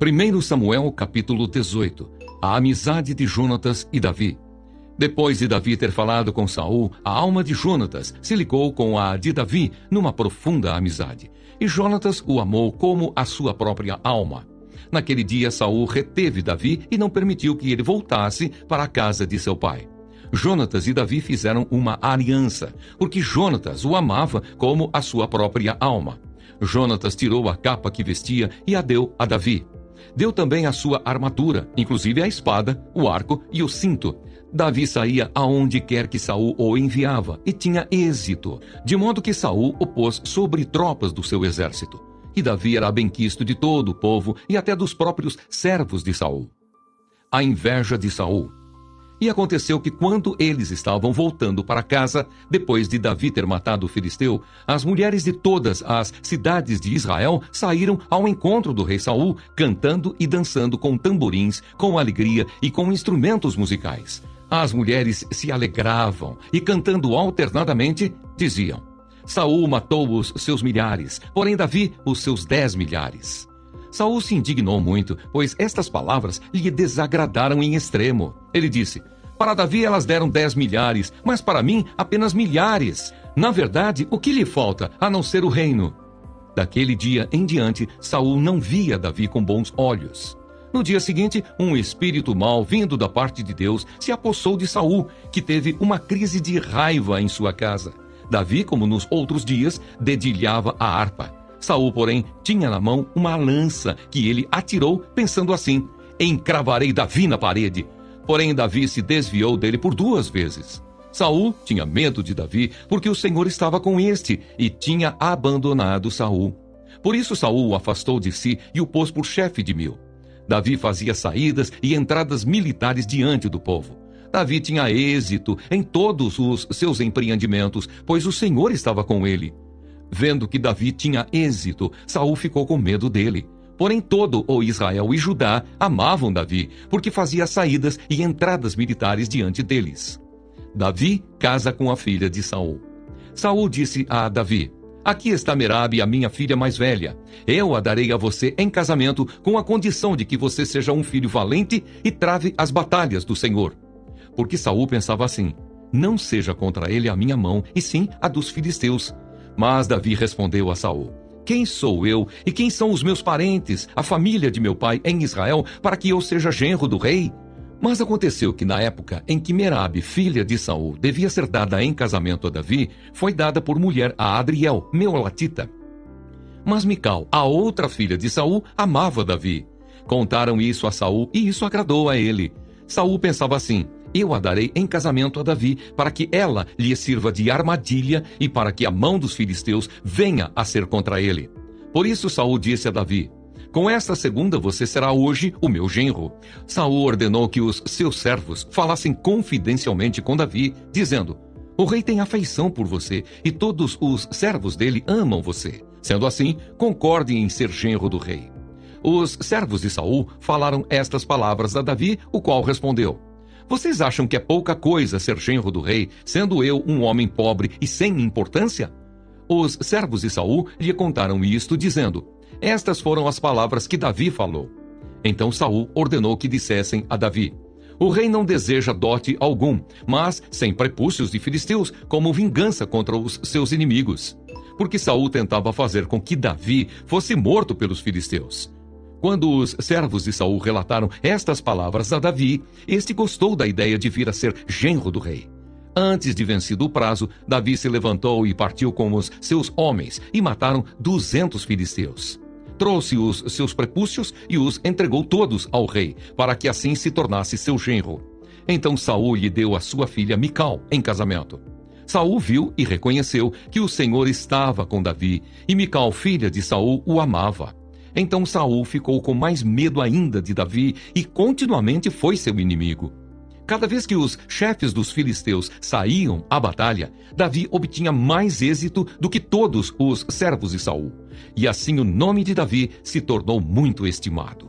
1 Samuel, capítulo 18. A amizade de Jonatas e Davi. Depois de Davi ter falado com Saul, a alma de Jonatas se ligou com a de Davi numa profunda amizade. E Jonatas o amou como a sua própria alma. Naquele dia, Saul reteve Davi e não permitiu que ele voltasse para a casa de seu pai. Jonatas e Davi fizeram uma aliança, porque Jonatas o amava como a sua própria alma. Jonatas tirou a capa que vestia e a deu a Davi. Deu também a sua armadura, inclusive a espada, o arco e o cinto. Davi saía aonde quer que Saul o enviava e tinha êxito, de modo que Saul o pôs sobre tropas do seu exército. E Davi era benquisto de todo o povo e até dos próprios servos de Saul. A inveja de Saul. E aconteceu que quando eles estavam voltando para casa, depois de Davi ter matado o filisteu, as mulheres de todas as cidades de Israel saíram ao encontro do rei Saul, cantando e dançando com tamborins, com alegria e com instrumentos musicais. As mulheres se alegravam e, cantando alternadamente, diziam: Saul matou os seus milhares, porém Davi os seus 10 milhares. Saul se indignou muito, pois estas palavras lhe desagradaram em extremo. Ele disse: para Davi elas deram 10 milhares, mas para mim apenas milhares. Na verdade, o que lhe falta, a não ser o reino? Daquele dia em diante, Saul não via Davi com bons olhos. No dia seguinte, um espírito mau vindo da parte de Deus se apossou de Saul, que teve uma crise de raiva em sua casa. Davi, como nos outros dias, dedilhava a harpa. Saul, porém, tinha na mão uma lança que ele atirou, pensando assim: encravarei Davi na parede. Porém, Davi se desviou dele por 2 vezes. Saul tinha medo de Davi, porque o Senhor estava com este e tinha abandonado Saul. Por isso Saul o afastou de si e o pôs por chefe de 1000. Davi fazia saídas e entradas militares diante do povo. Davi tinha êxito em todos os seus empreendimentos, pois o Senhor estava com ele. Vendo que Davi tinha êxito, Saul ficou com medo dele. Porém, todo o Israel e Judá amavam Davi, porque fazia saídas e entradas militares diante deles. Davi casa com a filha de Saul. Saul disse a Davi: aqui está Merabe, a minha filha mais velha. Eu a darei a você em casamento, com a condição de que você seja um filho valente e trave as batalhas do Senhor. Porque Saul pensava assim: não seja contra ele a minha mão, e sim a dos filisteus. Mas Davi respondeu a Saul: quem sou eu e quem são os meus parentes, a família de meu pai em Israel, para que eu seja genro do rei? Mas aconteceu que na época em que Merabe, filha de Saul, devia ser dada em casamento a Davi, foi dada por mulher a Adriel, meolatita. Mas Mical, a outra filha de Saul, amava Davi. Contaram isso a Saul e isso agradou a ele. Saul pensava assim: eu a darei em casamento a Davi, para que ela lhe sirva de armadilha e para que a mão dos filisteus venha a ser contra ele. Por isso Saul disse a Davi: com esta segunda você será hoje o meu genro. Saul ordenou que os seus servos falassem confidencialmente com Davi, dizendo: o rei tem afeição por você e todos os servos dele amam você. Sendo assim, concorde em ser genro do rei. Os servos de Saul falaram estas palavras a Davi, o qual respondeu: vocês acham que é pouca coisa ser genro do rei, sendo eu um homem pobre e sem importância? Os servos de Saul lhe contaram isto, dizendo: estas foram as palavras que Davi falou. Então Saul ordenou que dissessem a Davi: o rei não deseja dote algum, mas sem prepúcios de filisteus, como vingança contra os seus inimigos. Porque Saul tentava fazer com que Davi fosse morto pelos filisteus. Quando os servos de Saul relataram estas palavras a Davi, este gostou da ideia de vir a ser genro do rei. Antes de vencido o prazo, Davi se levantou e partiu com os seus homens, e mataram 200 filisteus. Trouxe os seus prepúcios e os entregou todos ao rei, para que assim se tornasse seu genro. Então Saul lhe deu a sua filha Mical em casamento. Saul viu e reconheceu que o Senhor estava com Davi, e Mical, filha de Saul, o amava. Então Saul ficou com mais medo ainda de Davi e continuamente foi seu inimigo. Cada vez que os chefes dos filisteus saíam à batalha, Davi obtinha mais êxito do que todos os servos de Saul. E assim o nome de Davi se tornou muito estimado.